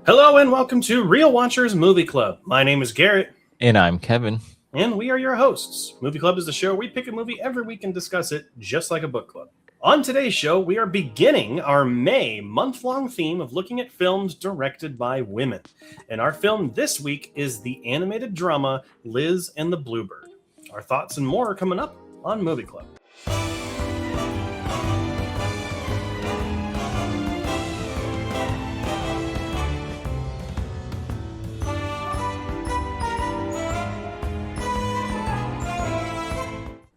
Hello and welcome to Real Watchers Movie Club. My name is Garrett. And I'm Kevin. And we are your hosts. Movie Club is the show where we pick a movie every week and discuss it just like a book club. On today's show, we are beginning our May month-long theme of looking at films directed by women. And our film this week is the animated drama Liz and the Bluebird. Our thoughts and more are coming up on Movie Club.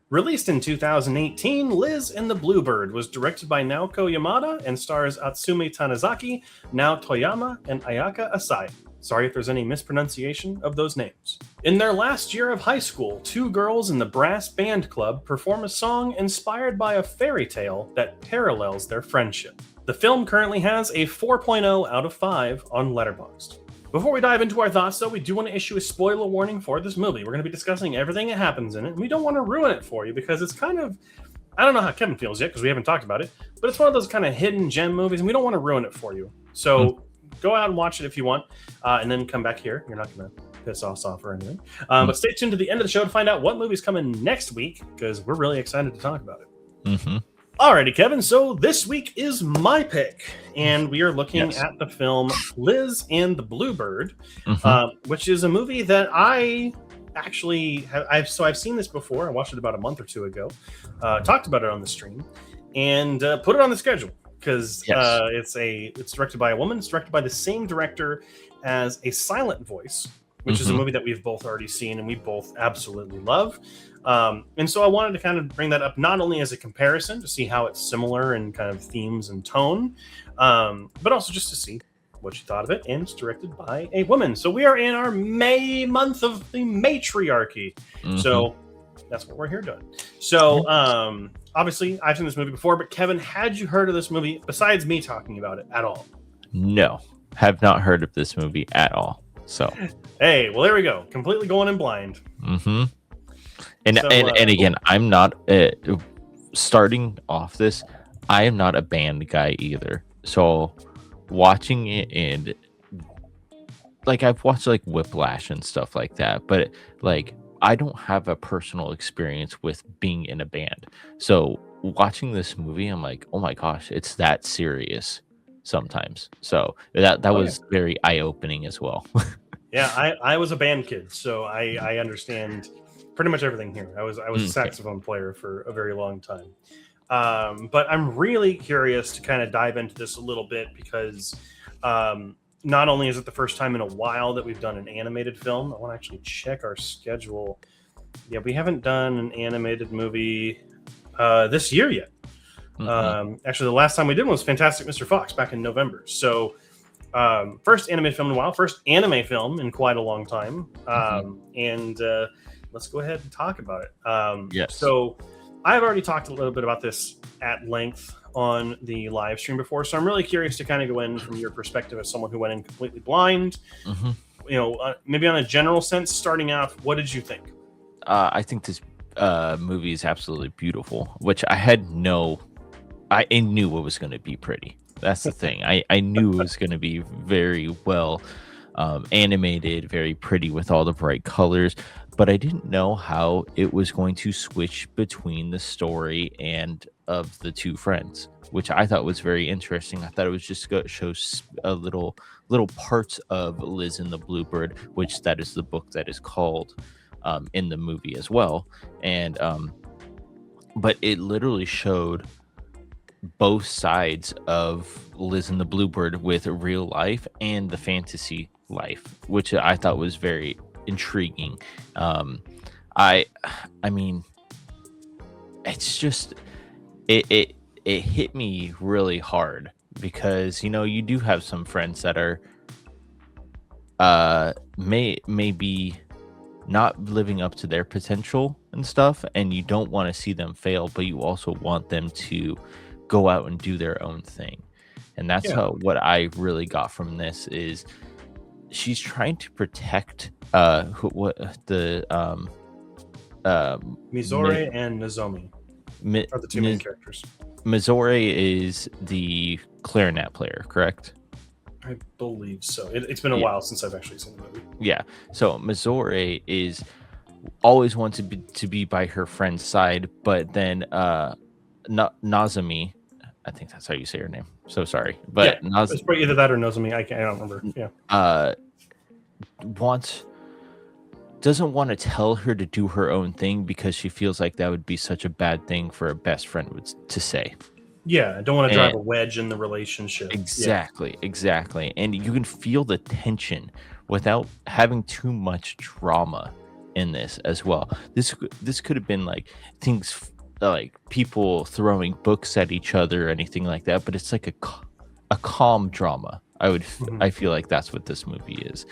Released in 2018, Liz and the Bluebird was directed by Naoko Yamada and stars Atsume Tanizaki, Nao Toyama, and Ayaka Asai. Sorry if there's any mispronunciation of those names. In their last year of high school, two girls in the brass band club perform a song inspired by a fairy tale that parallels their friendship. The film currently has a 4.0 out of 5 on Letterboxd. Before we dive into our thoughts, though, we do want to issue a spoiler warning for this movie. We're going to be discussing everything that happens in it, and we don't want to ruin it for you because it's kind of, I don't know how Kevin feels yet because we haven't talked about it, but it's one of those kind of hidden gem movies, and we don't want to ruin it for you. So go out and watch it if you want, and then come back here. You're not going to piss us off or anything. But stay tuned to the end of the show to find out what movie's coming next week because we're really excited to talk about it. Alrighty, Kevin. So this week is my pick, and we are looking at the film Liz and the Bluebird, which is a movie that I actually I've seen this before. I watched it about a month or two ago. Talked about it on the stream, and put it on the schedule because it's directed by a woman. It's directed by the same director as A Silent Voice, which is a movie that we've both already seen and we both absolutely love. And so I wanted to kind of bring that up not only as a comparison to see how it's similar in kind of themes and tone, but also just to see what you thought of it. And it's directed by a woman. So we are in our May month of the matriarchy. So that's what we're here doing. So obviously I've seen this movie before, but Kevin, had you heard of this movie besides me talking about it at all? No, have not heard of this movie at all. So, hey, well, there we go. Completely going in blind. And again, I'm not starting off this. I am not a band guy either. So watching it and like I've watched like Whiplash and stuff like that, but like I don't have a personal experience with being in a band. So watching this movie, I'm like, oh my gosh, it's that serious sometimes. So that was very eye-opening as well. Yeah, I was a band kid, so I understand pretty much everything here. I was a saxophone player for a very long time. But I'm really curious to kind of dive into this a little bit because not only is it the first time in a while that we've done an animated film, I want to actually check our schedule. Yeah, we haven't done an animated movie this year yet. Actually, the last time we did one was Fantastic Mr. Fox back in November. So first animated film in a while, first anime film in quite a long time. And let's go ahead and talk about it. So I've already talked a little bit about this at length on the live stream before. So I'm really curious to kind of go in from your perspective as someone who went in completely blind. Maybe on a general sense, starting off, what did you think? I think this movie is absolutely beautiful, which I knew it was going to be pretty. That's the thing. I knew it was going to be very well animated, very pretty with all the bright colors, but I didn't know how it was going to switch between the story and of the two friends, which I thought was very interesting. I thought it was just going to show a little parts of Liz and the Bluebird, which that is the book that is called in the movie as well. And but it literally showed both sides of Liz and the Bluebird with real life and the fantasy life, which I thought was very intriguing. I mean, it's just it hit me really hard because you do have some friends that are maybe not living up to their potential and stuff, and you don't want to see them fail, but you also want them to go out and do their own thing. And that's what I really got from this is she's trying to protect Mizore and Nozomi are the two main characters. Mizore is the clarinet player, correct? I believe so. It's been a while since I've actually seen the movie. Yeah. So Mizore is always wanted to be by her friend's side, but then Nazami, I think that's how you say her name. So sorry, but yeah, it's probably either that or Nozomi. I don't remember. Yeah. Doesn't want to tell her to do her own thing because she feels like that would be such a bad thing for a best friend to say. Yeah, I don't want to drive a wedge in the relationship. Exactly. And you can feel the tension without having too much drama in this as well. This could have been like things like people throwing books at each other or anything like that, but it's like a calm drama. I feel like that's what this movie is.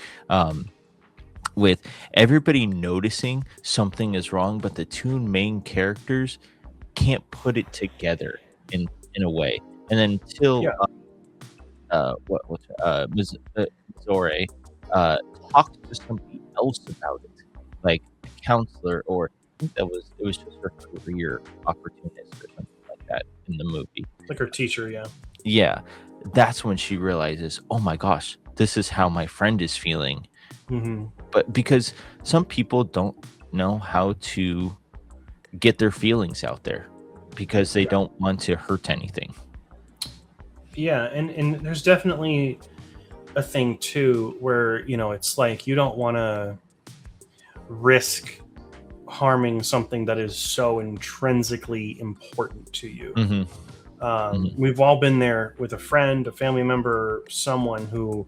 With everybody noticing something is wrong, but the two main characters can't put it together in a way. And then until Mizore talked to somebody else about it, like a counselor, or I think it was just her career opportunist or something like that in the movie. Like her teacher, yeah. That's when she realizes, oh my gosh, this is how my friend is feeling. But because some people don't know how to get their feelings out there because they don't want to hurt anything. Yeah, and there's definitely a thing too where, it's like you don't want to risk harming something that is so intrinsically important to you. We've all been there with a friend, a family member, someone who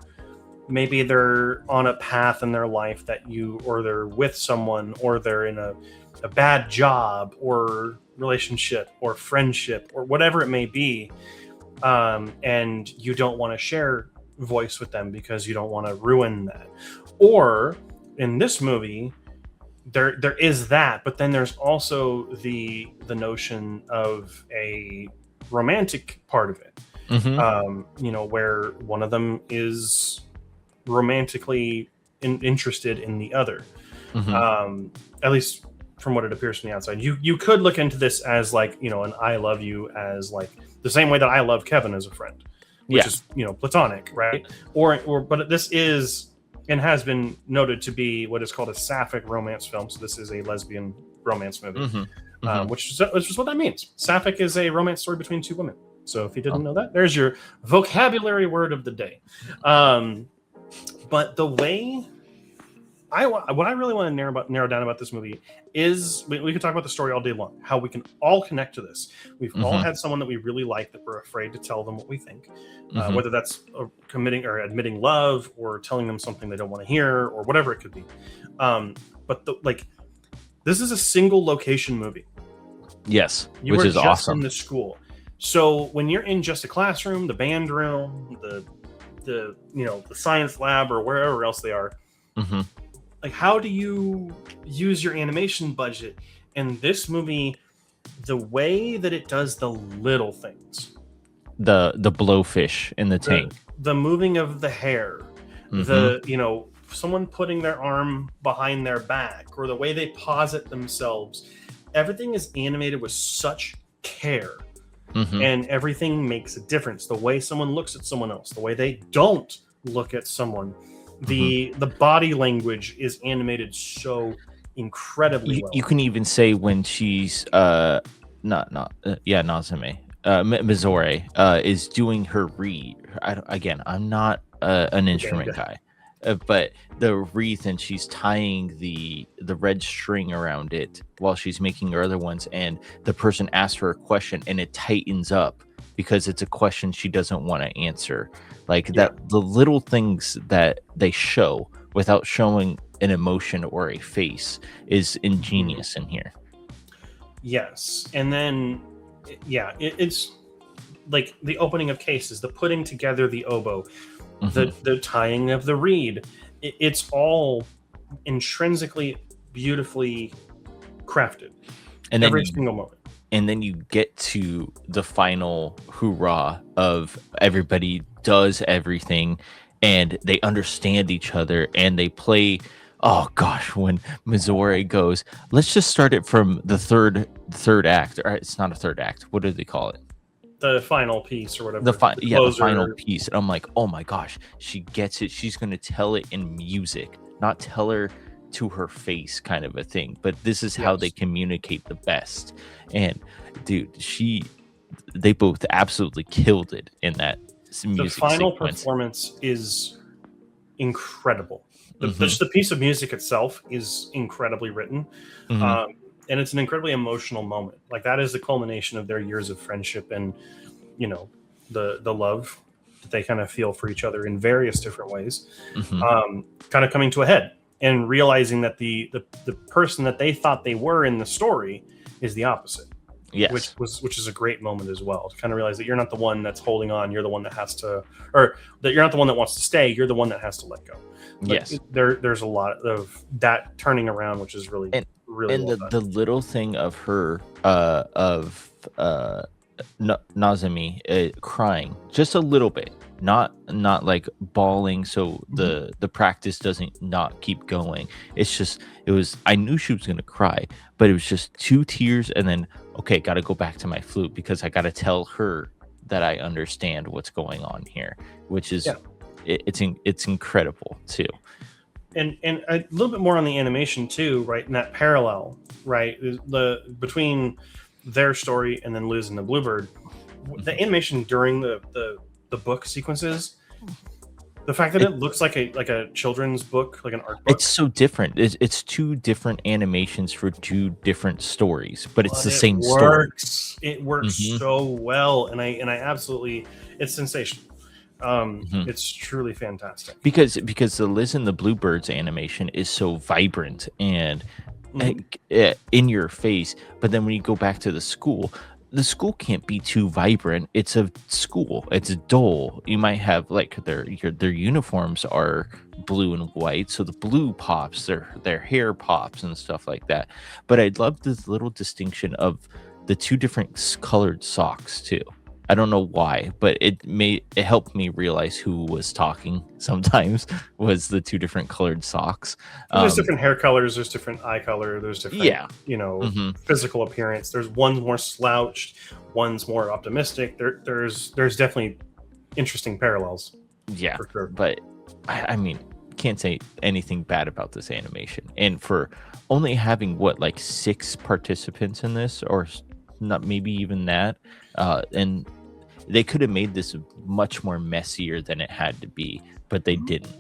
maybe they're on a path in their life or they're with someone, or they're in a bad job or relationship or friendship or whatever it may be. And you don't want to share voice with them because you don't want to ruin that. Or in this movie, there is that, but then there's also the notion of a romantic part of it. Where one of them is romantically interested in the other. At least from what it appears from the outside. You could look into this as like, an I love you, as like the same way that I love Kevin as a friend, which is, platonic, right? But this is and has been noted to be what is called a sapphic romance film. So this is a lesbian romance movie, which is what that means. Sapphic is a romance story between two women. So if you didn't know that, there's your vocabulary word of the day. But the way what I really want to narrow down about this movie is we could talk about the story all day long, how we can all connect to this. We've all had someone that we really like that we're afraid to tell them what we think, whether that's committing or admitting love or telling them something they don't want to hear or whatever it could be. But this is a single location movie. Yes, which is just awesome. In the school. So when you're in just a classroom, the band room, the science lab or wherever else they are, like how do you use your animation budget? In this movie, the way that it does the little things, the blowfish in the tank, the moving of the hair, someone putting their arm behind their back, or the way they posit themselves, everything is animated with such care. And everything makes a difference. The way someone looks at someone else, the way they don't look at someone, the body language is animated so incredibly well. You can even say when she's Nazame Mizore is doing her read. I'm not an instrument guy. But the wreath, and she's tying the red string around it while she's making her other ones, and the person asks her a question and it tightens up because it's a question she doesn't want to answer. That, the little things that they show without showing an emotion or a face is ingenious in here. Yes. And then it's like the opening of cases, the putting together the oboe, the tying of the reed, it's all intrinsically beautifully crafted, and every single moment. And then you get to the final hoorah of everybody does everything and they understand each other and they play. Oh gosh, when Mizore goes, let's just start it from the third act. Or it's not a third act. What do they call it? the final piece or whatever. The closer. final piece. And I'm like, oh my gosh, she gets it. She's gonna tell it in music, not tell her to her face, kind of a thing. But this is how they communicate the best. And dude, they both absolutely killed it in that music. The final sequence. performance is incredible. Just the piece of music itself is incredibly written. And it's an incredibly emotional moment. Like, that is the culmination of their years of friendship and, you know, the love that they kind of feel for each other in various different ways, kind of coming to a head, and realizing that the person that they thought they were in the story is the opposite. Yes. Which is a great moment as well, to kind of realize that you're not the one that's holding on, you're the one that has to, or that you're not the one that wants to stay, you're the one that has to let go. But yes. There's a lot of that turning around, which is really really well done. The little thing of her Nazami crying just a little bit, not like bawling, so the practice doesn't not keep going. I knew she was gonna cry, but it was just 2 tears, and then okay, gotta go back to my flute because I gotta tell her that I understand what's going on here, which is it's incredible too. And a little bit more on the animation too, right? In that parallel, right? Between their story and then Liz and the Bluebird, the animation during the book sequences, the fact that it looks like a children's book, like an art book. It's so different. It's 2 different animations for 2 different stories, but it's the same story. It works so well, and I absolutely, it's sensational. It's truly fantastic because the Liz and the Bluebirds animation is so vibrant and in your face, but then when you go back to the school can't be too vibrant. It's a school, it's dull. You might have like their uniforms are blue and white, so the blue pops, their hair pops and stuff like that. But I love this little distinction of the 2 different colored socks too. I don't know why, but it helped me realize who was talking sometimes was the 2 different colored socks. There's different hair colors, there's different eye color, there's different physical appearance. There's one's more slouched, one's more optimistic. There's definitely interesting parallels. Yeah, for sure. But I mean, can't say anything bad about this animation. And for only having 6 participants in this, or not maybe even that, and they could have made this much more messier than it had to be, but they didn't.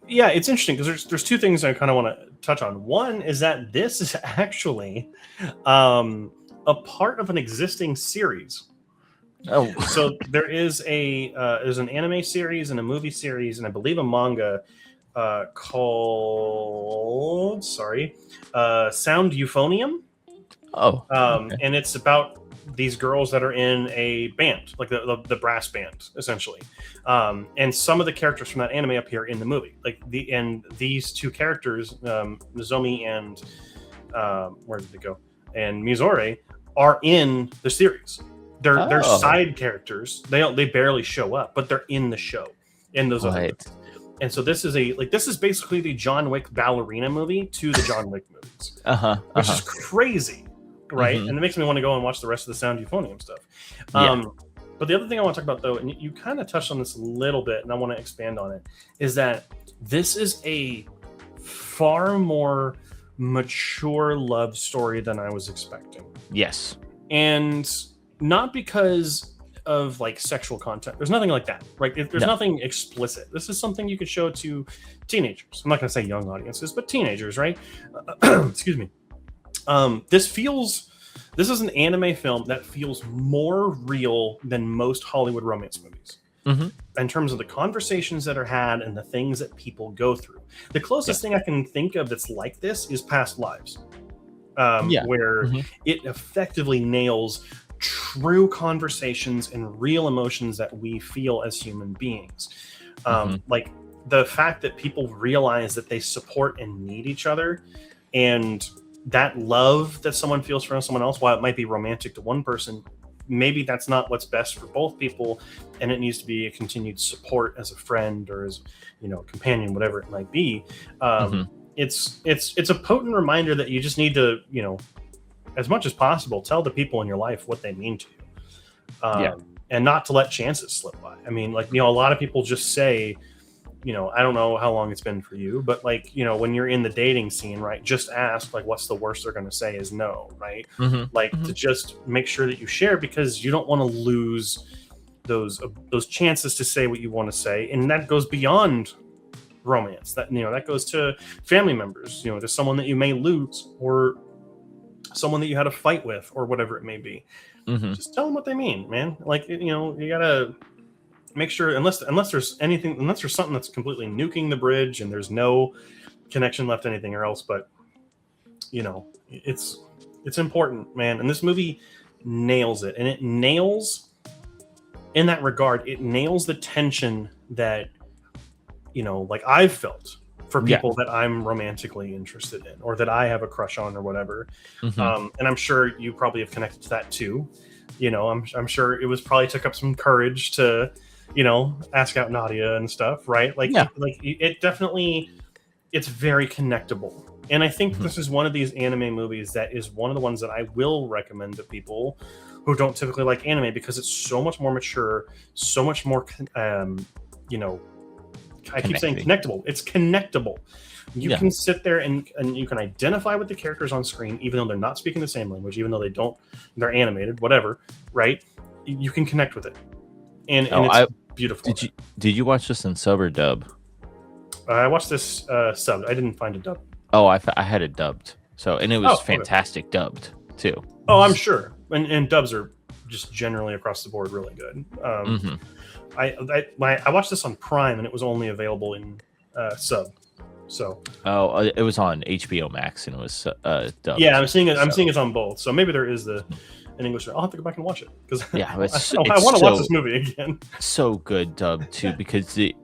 Yeah, it's interesting because there's 2 things I kind of want to touch on. One is that this is actually a part of an existing series. Oh, so there's an anime series and a movie series, and I believe a manga called Sound Euphonium. Oh, okay. And it's about these girls that are in a band, like the brass band, essentially. And some of the characters from that anime appear in the movie. These 2 characters, Nozomi and where did they go? And Mizore are in the series. They're side characters. They barely show up, but they're in the show. In those other movies. And so this is basically the John Wick ballerina movie to the John Wick movies, which is crazy. Right, and it makes me want to go and watch the rest of the Sound Euphonium stuff. But the other thing I want to talk about, though, and you kind of touched on this a little bit, and I want to expand on it, is that this is a far more mature love story than I was expecting. Yes, and not because of sexual content. There's nothing like that, right? There's nothing explicit. This is something you could show to teenagers. I'm not going to say young audiences, but teenagers, right? Excuse me. This is an anime film that feels more real than most Hollywood romance movies in terms of the conversations that are had and the things that people go through. The closest thing I can think of that's like this is Past Lives, where it effectively nails true conversations and real emotions that we feel as human beings. Like the fact that people realize that they support and need each other, and that love that someone feels for someone else, while it might be romantic to one person, maybe that's not what's best for both people, and it needs to be a continued support as a friend or as a companion, whatever it might be. It's a potent reminder that you just need to, as much as possible, tell the people in your life what they mean to you. Yeah. And not to let chances slip by. I mean, like, a lot of people just say, I don't know how long it's been for you, but like, when you're in the dating scene, right, just ask, like, what's the worst they're going to say is no, right? Like, to just make sure that you share, because you don't want to lose those chances to say what you want to say. And that goes beyond romance. That that goes to family members, to someone that you may lose, or someone that you had a fight with, or whatever it may be. Just tell them what they mean, man. Like, you gotta make sure, unless there's something that's completely nuking the bridge and there's no connection left anything else. But it's important, man. And this movie nails it, and it nails, in that regard, it nails the tension that like I've felt for people that I'm romantically interested in, or that I have a crush on, or whatever. And I'm sure you probably have connected to that too. I'm sure it was probably took up some courage to ask out Nadia and stuff, right? Like, it definitely, it's very connectable. And I think this is one of these anime movies that is one of the ones that I will recommend to people who don't typically like anime, because it's so much more mature, so much more I keep saying connectable. It's connectable. You can sit there and you can identify with the characters on screen, even though they're not speaking the same language, even though they're animated, whatever, right? You can connect with it. And it's beautiful. Did you watch this in sub or dub? I watched this subbed. I didn't find it dubbed. Oh, I had it dubbed. And it was fantastic dubbed too. Oh, I'm sure. And dubs are just generally across the board really good. I watched this on Prime, and it was only available in sub. So it was on HBO Max, and it was dubbed. Yeah, I'm seeing it on both. So maybe there is an English. I'll have to go back and watch it, because I want to watch this movie again. So good dubbed too, because they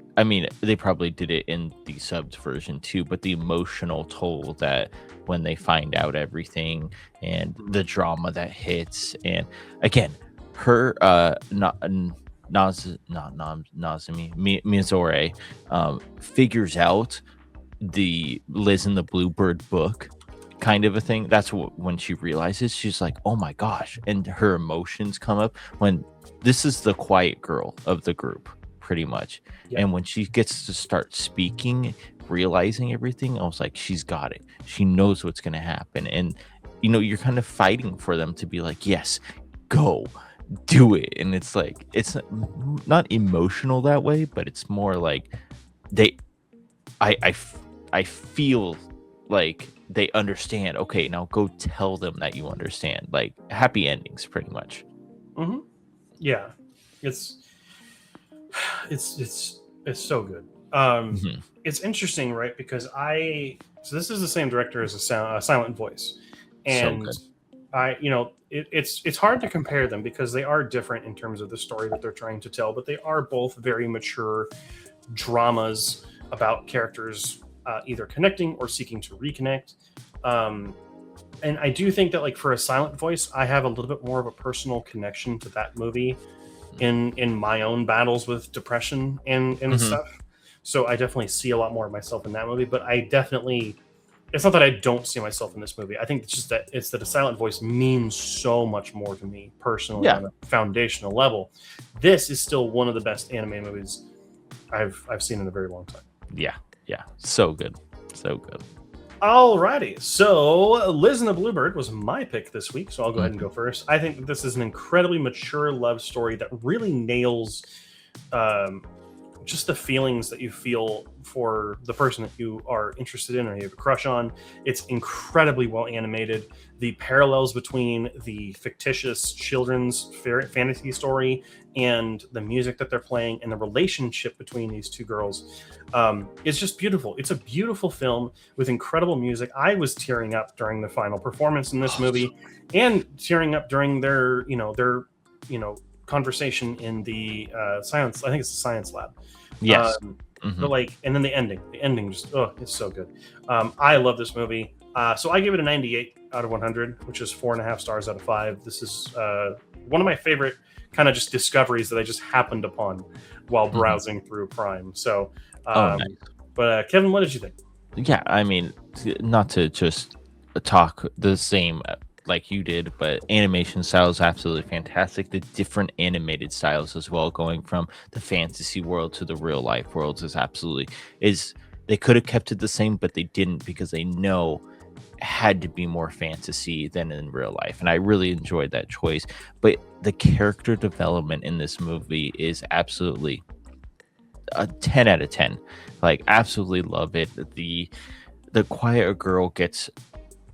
probably did it in the subbed version too, but the emotional toll that when they find out everything, and the drama that hits, and again, her Mizore figures out the Liz in the Bluebird book kind of a thing. That's when she realizes, she's like, oh my gosh, and her emotions come up when this is the quiet girl of the group, pretty much. And when she gets to start speaking, realizing everything, I was like, she's got it. She knows what's going to happen. And you're kind of fighting for them to be like, yes, go do it. And it's like, it's not emotional that way, but it's more like I feel like they understand. Okay, now go tell them that you understand. Like, happy endings, pretty much. Yeah, it's so good. It's interesting, right? Because so this is the same director as a Silent Voice, and so it's hard to compare them, because they are different in terms of the story that they're trying to tell, but they are both very mature dramas about characters either connecting or seeking to reconnect. And I do think that, like, for a Silent Voice, I have a little bit more of a personal connection to that movie in my own battles with depression and stuff. So I definitely see a lot more of myself in that movie, but it's not that I don't see myself in this movie. I think it's just that A Silent Voice means so much more to me personally on a foundational level. This is still one of the best anime movies I've seen in a very long time. Yeah, so good. Alrighty, so Liz and the Bluebird was my pick this week, so I'll go ahead and go first. I think that this is an incredibly mature love story that really nails just the feelings that you feel for the person that you are interested in or you have a crush on. It's incredibly well animated. The parallels between the fictitious children's fantasy story and the music that they're playing and the relationship between these two girls is just beautiful. It's a beautiful film with incredible music. I was tearing up during the final performance in this movie, and tearing up during their conversation in the science. I think it's the science lab. Yes. But and then the ending just, it's so good. I love this movie. So I give it a 98 out of 100, which is 4.5 stars out of 5. This is one of my favorite kind of just discoveries that I just happened upon while browsing through Prime. So, nice. But Kevin, what did you think? Yeah, I mean, not to just talk the same like you did, but animation style is absolutely fantastic. The different animated styles as well, going from the fantasy world to the real life worlds, is they could have kept it the same, but they didn't because they know it had to be more fantasy than in real life. And I really enjoyed that choice. But the character development in this movie is absolutely a 10 out of 10. Like, absolutely love it. The quiet girl gets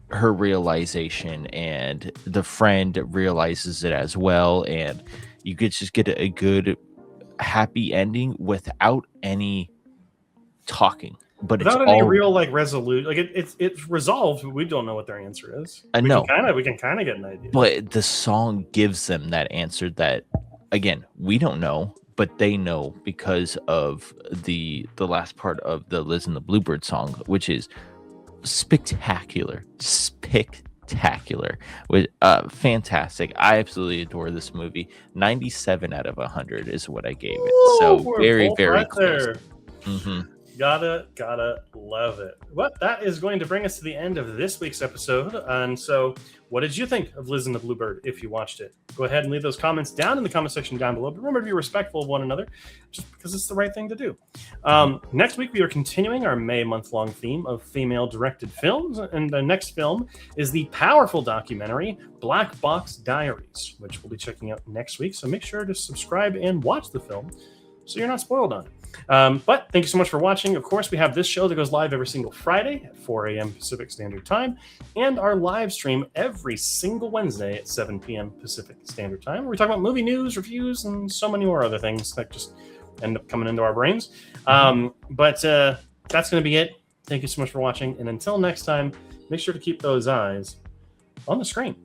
her realization, and the friend realizes it as well, and you could just get a good happy ending without any talking. But without it's any all real like resolute, like it's resolved, but we don't know what their answer is. I know, We can kind of get an idea. but the song gives them that answer that, again, we don't know, but they know because of the last part of the Liz and the Bluebird song, which is spectacular, with fantastic. I absolutely adore this movie. 97 out of 100 is what I gave it. So We're very, both very right close. there. Mm-hmm. Gotta love it. Well, that is going to bring us to the end of this week's episode. And so, what did you think of Liz and the Bluebird if you watched it? Go ahead and leave those comments down in the comment section down below. But remember to be respectful of one another, just because it's the right thing to do. Next week, we are continuing our May month-long theme of female-directed films. And the next film is the powerful documentary Black Box Diaries, which we'll be checking out next week. So make sure to subscribe and watch the film so you're not spoiled on it. But thank you so much for watching. Of course, we have this show that goes live every single Friday at 4 a.m. Pacific Standard Time, and our live stream every single Wednesday at 7 p.m. Pacific Standard Time, where we talk about movie news, reviews, and so many more other things that just end up coming into our brains. But that's going to be it. Thank you so much for watching, and until next time, make sure to keep those eyes on the screen.